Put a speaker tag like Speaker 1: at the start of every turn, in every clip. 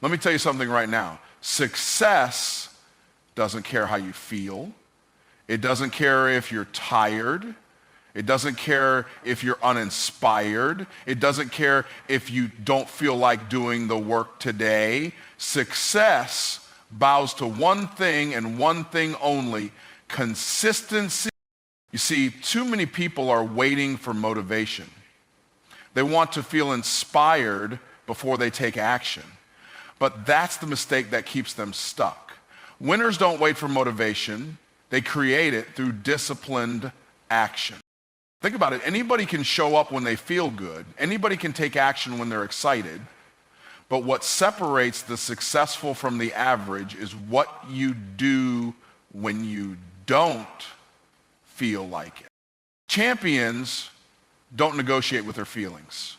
Speaker 1: Let me tell you something right now. Success doesn't care how you feel. It doesn't care if you're tired. It doesn't care if you're uninspired. It doesn't care if you don't feel like doing the work today. Success bows to one thing and one thing only: consistency. You see, too many people are waiting for motivation. They want to feel inspired before they take action. But that's the mistake that keeps them stuck. Winners don't wait for motivation. They create it through disciplined action. Think about it. Anybody can show up when they feel good. Anybody can take action when they're excited. But what separates the successful from the average is what you do when you don't feel like it. Champions don't negotiate with their feelings.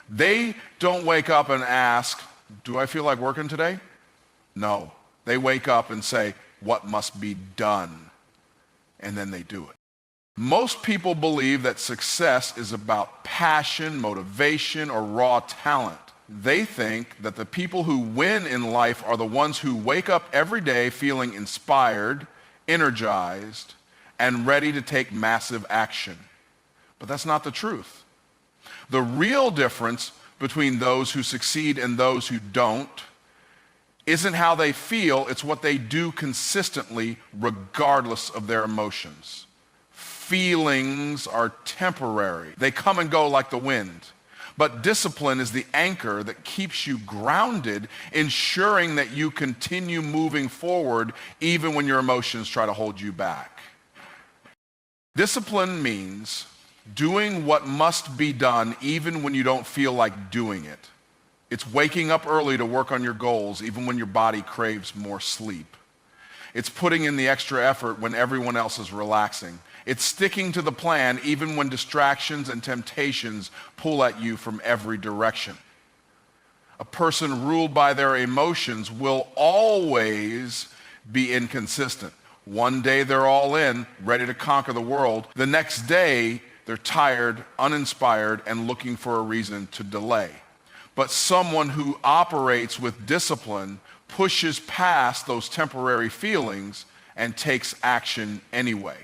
Speaker 1: They don't wake up and ask, do I feel like working today? No. They wake up and say, what must be done? And then they do it. Most people believe that success is about passion, motivation, or raw talent. They think that the people who win in life are the ones who wake up every day feeling inspired, energized, and ready to take massive action. But that's not the truth. The real difference between those who succeed and those who don't isn't how they feel, it's what they do consistently regardless of their emotions. Feelings are temporary. They come and go like the wind. But discipline is the anchor that keeps you grounded, ensuring that you continue moving forward even when your emotions try to hold you back. Discipline means doing what must be done even when you don't feel like doing it. It's waking up early to work on your goals even when your body craves more sleep. It's putting in the extra effort when everyone else is relaxing. It's sticking to the plan even when distractions and temptations pull at you from every direction. A person ruled by their emotions will always be inconsistent. One day they're all in, ready to conquer the world. The next day, they're tired, uninspired, and looking for a reason to delay. But someone who operates with discipline pushes past those temporary feelings and takes action anyway.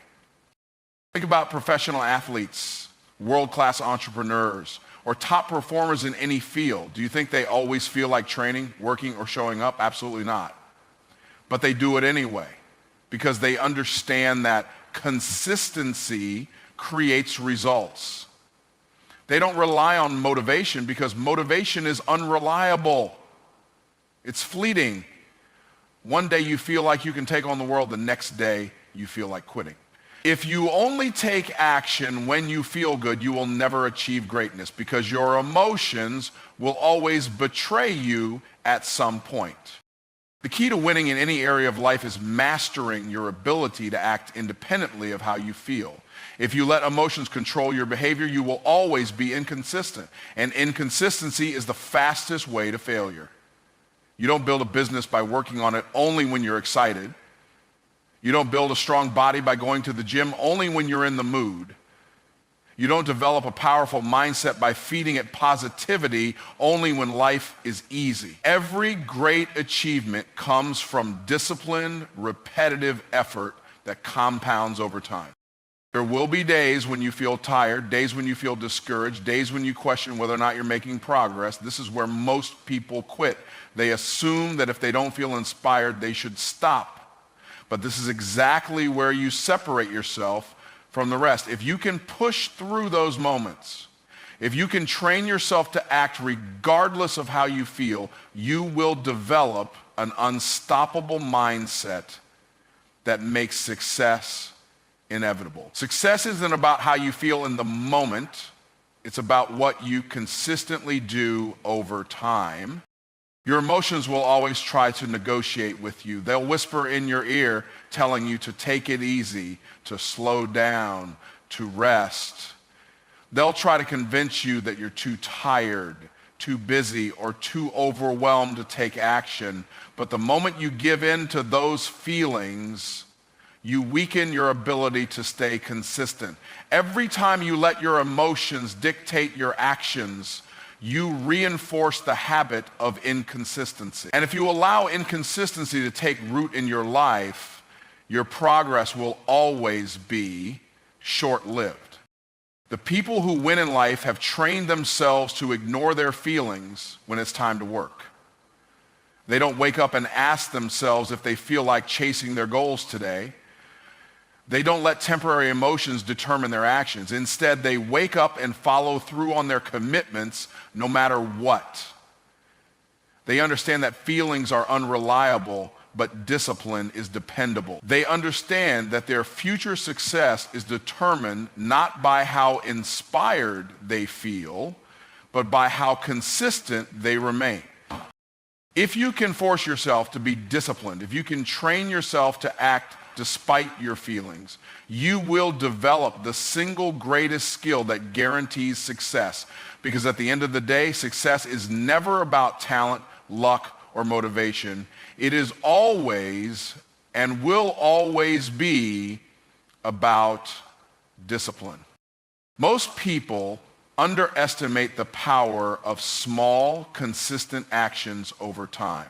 Speaker 1: Think about professional athletes, world-class entrepreneurs, or top performers in any field. Do you think they always feel like training, working, or showing up? Absolutely not. But they do it anyway because they understand that consistency creates results. They don't rely on motivation because motivation is unreliable. It's fleeting. One day you feel like you can take on the world, the next day you feel like quitting. If you only take action when you feel good, you will never achieve greatness because your emotions will always betray you at some point. The key to winning in any area of life is mastering your ability to act independently of how you feel. If you let emotions control your behavior, you will always be inconsistent. And inconsistency is the fastest way to failure. You don't build a business by working on it only when you're excited. You don't build a strong body by going to the gym only when you're in the mood. You don't develop a powerful mindset by feeding it positivity only when life is easy. Every great achievement comes from disciplined, repetitive effort that compounds over time. There will be days when you feel tired, days when you feel discouraged, days when you question whether or not you're making progress. This is where most people quit. They assume that if they don't feel inspired, they should stop. But this is exactly where you separate yourself from the rest. If you can push through those moments, if you can train yourself to act regardless of how you feel, you will develop an unstoppable mindset that makes success inevitable. Success isn't about how you feel in the moment. It's about what you consistently do over time. Your emotions will always try to negotiate with you. They'll whisper in your ear, telling you to take it easy, to slow down, to rest. They'll try to convince you that you're too tired, too busy, or too overwhelmed to take action. But the moment you give in to those feelings, you weaken your ability to stay consistent. Every time you let your emotions dictate your actions, you reinforce the habit of inconsistency. And if you allow inconsistency to take root in your life, your progress will always be short-lived. The people who win in life have trained themselves to ignore their feelings when it's time to work. They don't wake up and ask themselves if they feel like chasing their goals today. They don't let temporary emotions determine their actions. Instead, they wake up and follow through on their commitments no matter what. They understand that feelings are unreliable, but discipline is dependable. They understand that their future success is determined not by how inspired they feel, but by how consistent they remain. If you can force yourself to be disciplined, if you can train yourself to act despite your feelings, you will develop the single greatest skill that guarantees success. Because at the end of the day, success is never about talent, luck, or motivation. It is always and will always be about discipline. Most people underestimate the power of small, consistent actions over time.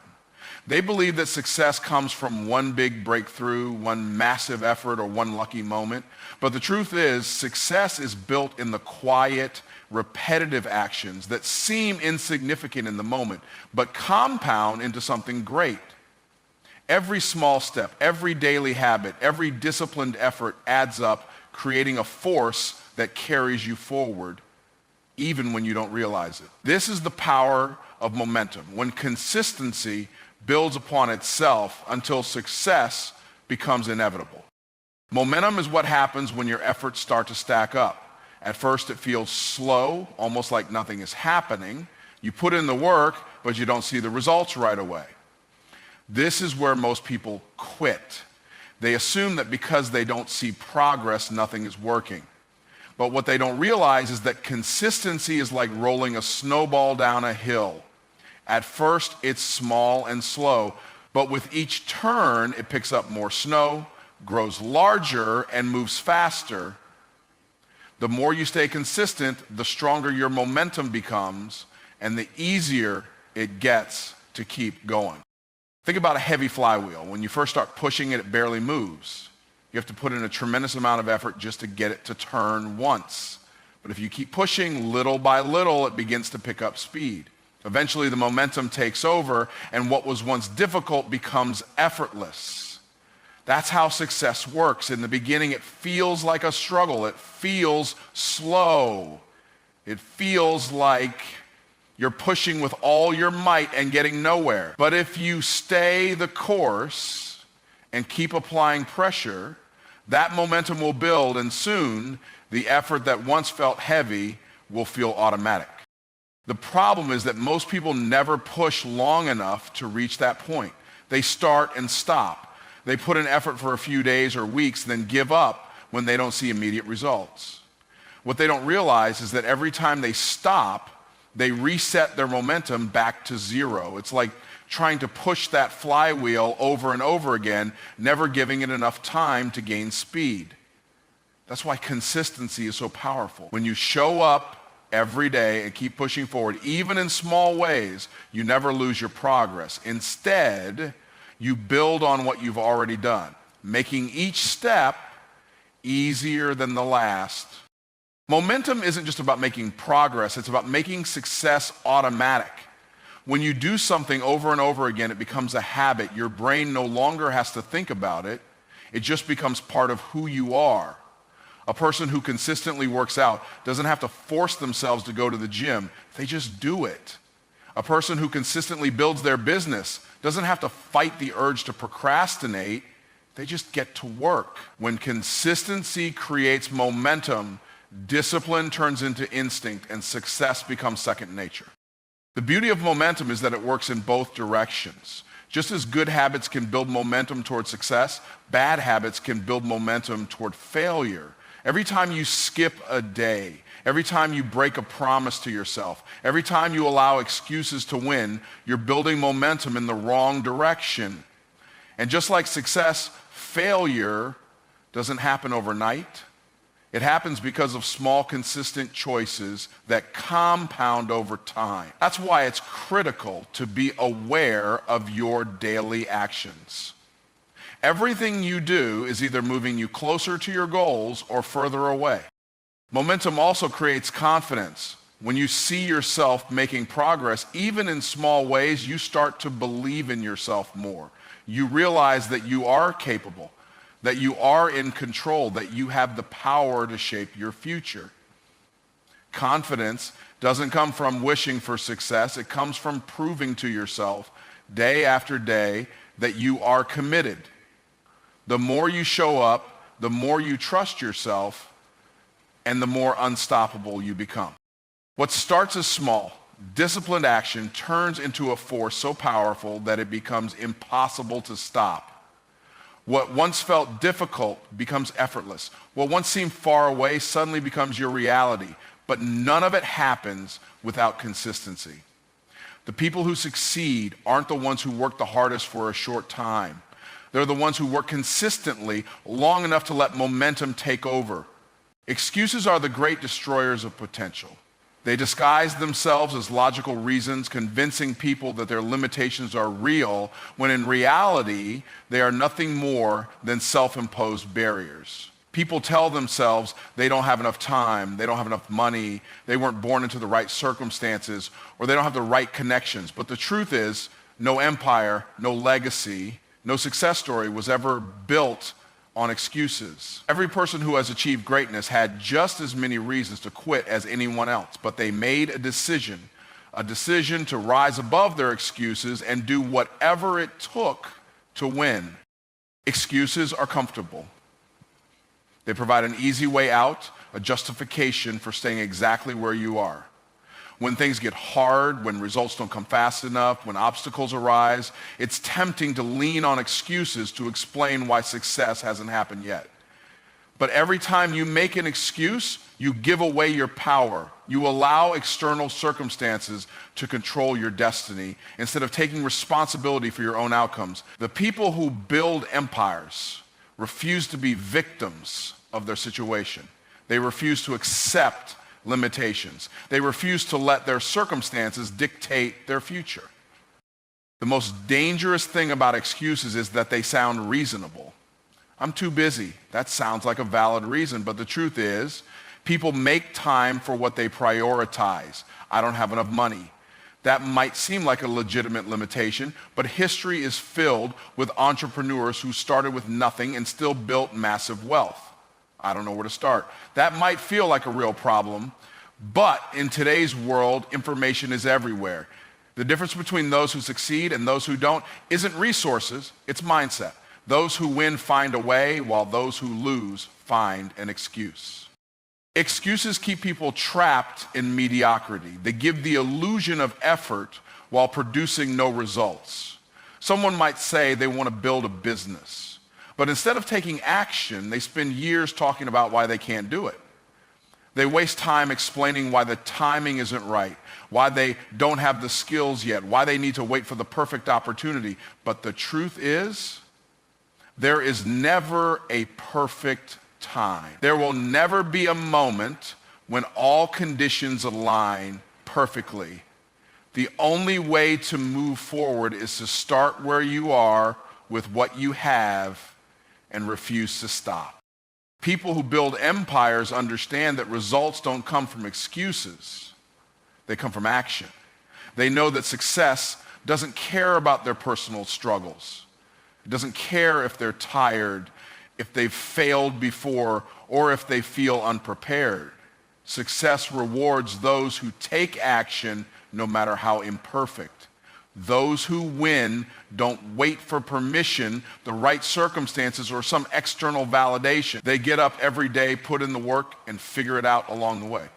Speaker 1: They believe that success comes from one big breakthrough, one massive effort, or one lucky moment. But the truth is, success is built in the quiet, repetitive actions that seem insignificant in the moment, but compound into something great. Every small step, every daily habit, every disciplined effort adds up, creating a force that carries you forward, even when you don't realize it. This is the power of momentum, when consistency builds upon itself until success becomes inevitable. Momentum is what happens when your efforts start to stack up. At first it feels slow, almost like nothing is happening. You put in the work, but you don't see the results right away. This is where most people quit. They assume that because they don't see progress, nothing is working. But what they don't realize is that consistency is like rolling a snowball down a hill. At first, it's small and slow, but with each turn, it picks up more snow, grows larger, and moves faster. The more you stay consistent, the stronger your momentum becomes, and the easier it gets to keep going. Think about a heavy flywheel. When you first start pushing it, it barely moves. You have to put in a tremendous amount of effort just to get it to turn once. But if you keep pushing little by little, it begins to pick up speed. Eventually, the momentum takes over, and what was once difficult becomes effortless. That's how success works. In the beginning, it feels like a struggle. It feels slow. It feels like you're pushing with all your might and getting nowhere. But if you stay the course and keep applying pressure, that momentum will build, and soon the effort that once felt heavy will feel automatic. The problem is that most people never push long enough to reach that point. They start and stop. They put in effort for a few days or weeks, then give up when they don't see immediate results. What they don't realize is that every time they stop, they reset their momentum back to zero. It's like trying to push that flywheel over and over again, never giving it enough time to gain speed. That's why consistency is so powerful. When you show up every day and keep pushing forward, even in small ways, you never lose your progress. Instead, you build on what you've already done, making each step easier than the last. Momentum isn't just about making progress, it's about making success automatic. When you do something over and over again, it becomes a habit. Your brain no longer has to think about it. It just becomes part of who you are. A person who consistently works out doesn't have to force themselves to go to the gym. They just do it. A person who consistently builds their business doesn't have to fight the urge to procrastinate. They just get to work. When consistency creates momentum, discipline turns into instinct, and success becomes second nature. The beauty of momentum is that it works in both directions. Just as good habits can build momentum toward success, bad habits can build momentum toward failure. Every time you skip a day, every time you break a promise to yourself, every time you allow excuses to win, you're building momentum in the wrong direction. And just like success, failure doesn't happen overnight. It happens because of small, consistent choices that compound over time. That's why it's critical to be aware of your daily actions. Everything you do is either moving you closer to your goals or further away. Momentum also creates confidence. When you see yourself making progress, even in small ways, you start to believe in yourself more. You realize that you are capable, that you are in control, that you have the power to shape your future. Confidence doesn't come from wishing for success. It comes from proving to yourself day after day that you are committed. The more you show up, the more you trust yourself, and the more unstoppable you become. What starts as small, disciplined action turns into a force so powerful that it becomes impossible to stop. What once felt difficult becomes effortless. What once seemed far away suddenly becomes your reality. But none of it happens without consistency. The people who succeed aren't the ones who work the hardest for a short time. They're the ones who work consistently long enough to let momentum take over. Excuses are the great destroyers of potential. They disguise themselves as logical reasons, convincing people that their limitations are real, when in reality, they are nothing more than self-imposed barriers. People tell themselves they don't have enough time, they don't have enough money, they weren't born into the right circumstances, or they don't have the right connections. But the truth is, no empire, no legacy, no success story was ever built on excuses. Every person who has achieved greatness had just as many reasons to quit as anyone else, but they made a decision to rise above their excuses and do whatever it took to win. Excuses are comfortable. They provide an easy way out, a justification for staying exactly where you are. When things get hard, when results don't come fast enough, when obstacles arise, it's tempting to lean on excuses to explain why success hasn't happened yet. But every time you make an excuse, you give away your power. You allow external circumstances to control your destiny instead of taking responsibility for your own outcomes. The people who build empires refuse to be victims of their situation. They refuse to accept limitations. They refuse to let their circumstances dictate their future. The most dangerous thing about excuses is that they sound reasonable. I'm too busy. That sounds like a valid reason, but the truth is, people make time for what they prioritize. I don't have enough money. That might seem like a legitimate limitation, but history is filled with entrepreneurs who started with nothing and still built massive wealth. I don't know where to start. That might feel like a real problem, but in today's world, information is everywhere. The difference between those who succeed and those who don't isn't resources, it's mindset. Those who win find a way, while those who lose find an excuse. Excuses keep people trapped in mediocrity. They give the illusion of effort while producing no results. Someone might say they want to build a business. But instead of taking action, they spend years talking about why they can't do it. They waste time explaining why the timing isn't right, why they don't have the skills yet, why they need to wait for the perfect opportunity. But the truth is, there is never a perfect time. There will never be a moment when all conditions align perfectly. The only way to move forward is to start where you are with what you have and refuse to stop. People who build empires understand that results don't come from excuses. They come from action. They know that success doesn't care about their personal struggles. It doesn't care if they're tired, if they've failed before, or if they feel unprepared. Success rewards those who take action no matter how imperfect. Those who win don't wait for permission, the right circumstances, or some external validation. They get up every day, put in the work, and figure it out along the way.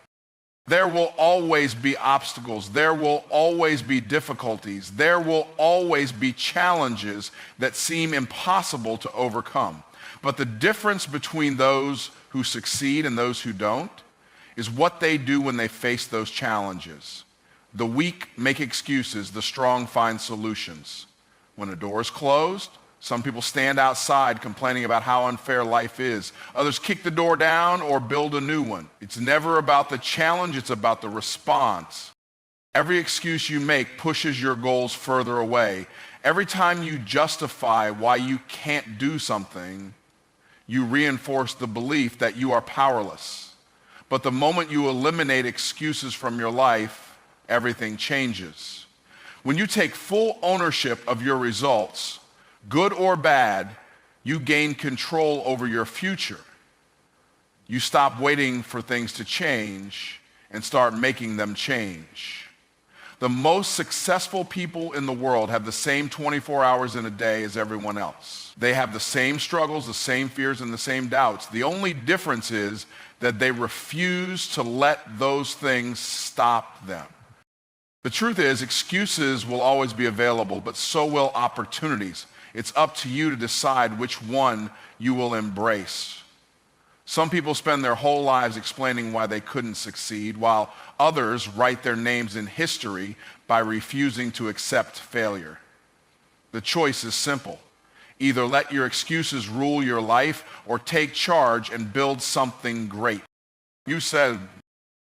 Speaker 1: There will always be obstacles. There will always be difficulties. There will always be challenges that seem impossible to overcome. But the difference between those who succeed and those who don't is what they do when they face those challenges. The weak make excuses, the strong find solutions. When a door is closed, Some people stand outside complaining about how unfair life is. Others kick the door down or build a new one. It's never about the challenge, it's about the response. Every excuse you make pushes your goals further away. Every time you justify why you can't do something, you reinforce the belief that you are powerless. But the moment you eliminate excuses from your life, everything changes. When you take full ownership of your results, good or bad, you gain control over your future. You stop waiting for things to change and start making them change. The most successful people in the world have the same 24 hours in a day as everyone else. They have the same struggles, the same fears, and the same doubts. The only difference is that they refuse to let those things stop them. The truth is, excuses will always be available, but so will opportunities. It's up to you to decide which one you will embrace. Some people spend their whole lives explaining why they couldn't succeed, while others write their names in history by refusing to accept failure. The choice is simple. Either let your excuses rule your life or take charge and build something great. You said,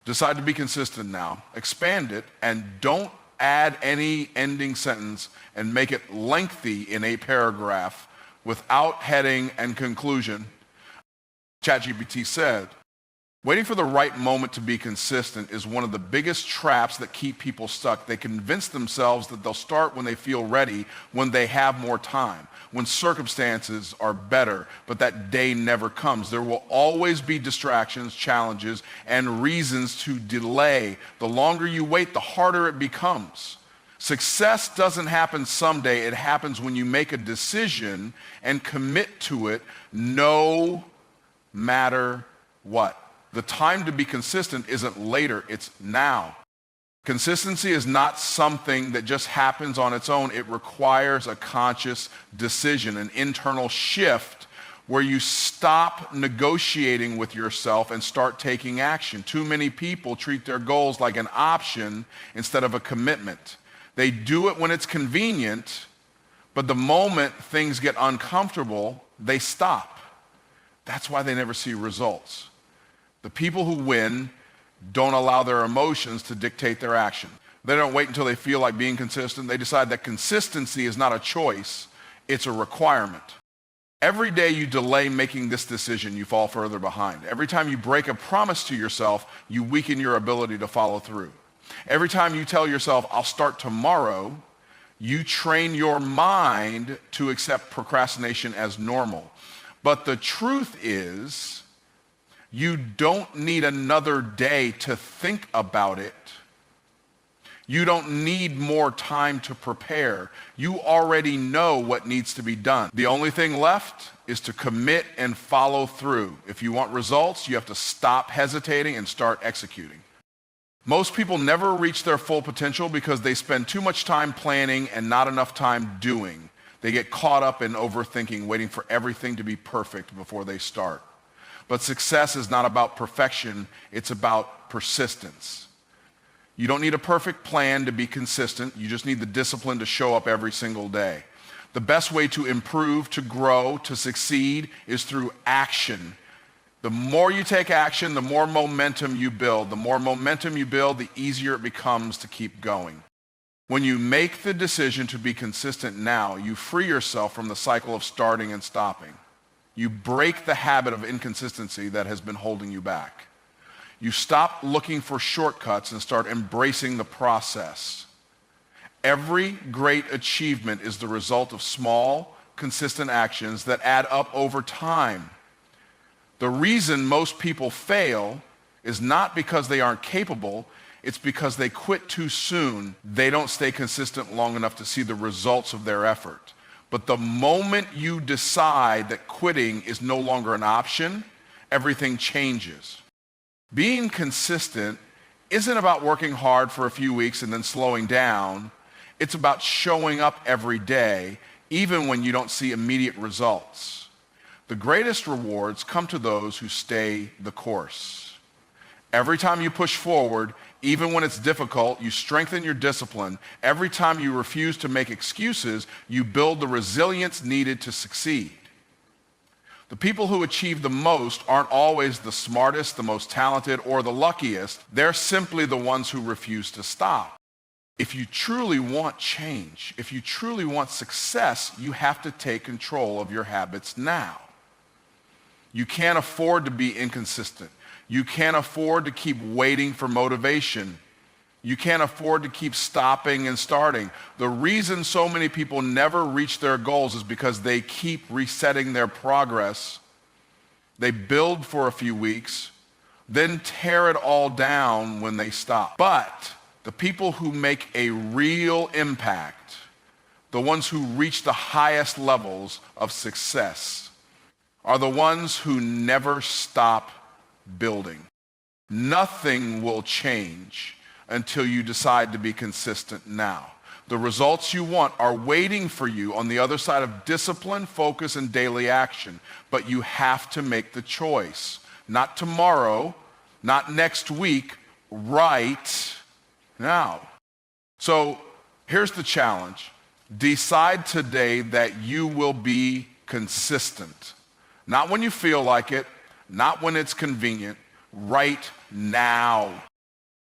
Speaker 1: decide to be consistent now. Expand it and don't add any ending sentence and make it lengthy in a paragraph without heading and conclusion. ChatGPT said, waiting for the right moment to be consistent is one of the biggest traps that keep people stuck. They convince themselves that they'll start when they feel ready, when they have more time, when circumstances are better, but that day never comes. There will always be distractions, challenges, and reasons to delay. The longer you wait, the harder it becomes. Success doesn't happen someday. It happens when you make a decision and commit to it no matter what. The time to be consistent isn't later, it's now. Consistency is not something that just happens on its own. It requires a conscious decision, an internal shift where you stop negotiating with yourself and start taking action. Too many people treat their goals like an option instead of a commitment. They do it when it's convenient, but the moment things get uncomfortable, they stop. That's why they never see results. The people who win don't allow their emotions to dictate their action. They don't wait until they feel like being consistent. They decide that consistency is not a choice, it's a requirement. Every day you delay making this decision, you fall further behind. Every time you break a promise to yourself, you weaken your ability to follow through. Every time you tell yourself, I'll start tomorrow, you train your mind to accept procrastination as normal. But the truth is, you don't need another day to think about it. You don't need more time to prepare. You already know what needs to be done. The only thing left is to commit and follow through. If you want results, you have to stop hesitating and start executing. Most people never reach their full potential because they spend too much time planning and not enough time doing. They get caught up in overthinking, waiting for everything to be perfect before they start. But success is not about perfection, it's about persistence. You don't need a perfect plan to be consistent, you just need the discipline to show up every single day. The best way to improve, to grow, to succeed is through action. The more you take action, the more momentum you build. The more momentum you build, the easier it becomes to keep going. When you make the decision to be consistent now, you free yourself from the cycle of starting and stopping. You break the habit of inconsistency that has been holding you back. You stop looking for shortcuts and start embracing the process. Every great achievement is the result of small, consistent actions that add up over time. The reason most people fail is not because they aren't capable, it's because they quit too soon. They don't stay consistent long enough to see the results of their effort. But the moment you decide that quitting is no longer an option, everything changes. Being consistent isn't about working hard for a few weeks and then slowing down. It's about showing up every day, even when you don't see immediate results. The greatest rewards come to those who stay the course. Every time you push forward, Even when it's difficult, you strengthen your discipline. Every time you refuse to make excuses, you build the resilience needed to succeed. The people who achieve the most aren't always the smartest, the most talented, or the luckiest. They're simply the ones who refuse to stop. If you truly want change, if you truly want success, you have to take control of your habits now. You can't afford to be inconsistent. You can't afford to keep waiting for motivation. You can't afford to keep stopping and starting. The reason so many people never reach their goals is because they keep resetting their progress. They build for a few weeks, then tear it all down when they stop. But the people who make a real impact, the ones who reach the highest levels of success, are the ones who never stop building. Nothing will change until you decide to be consistent now. The results you want are waiting for you on the other side of discipline, focus, and daily action. But you have to make the choice. Not tomorrow, not next week, right now. So here's the challenge. Decide today that you will be consistent. Not when you feel like it, not when it's convenient, right now.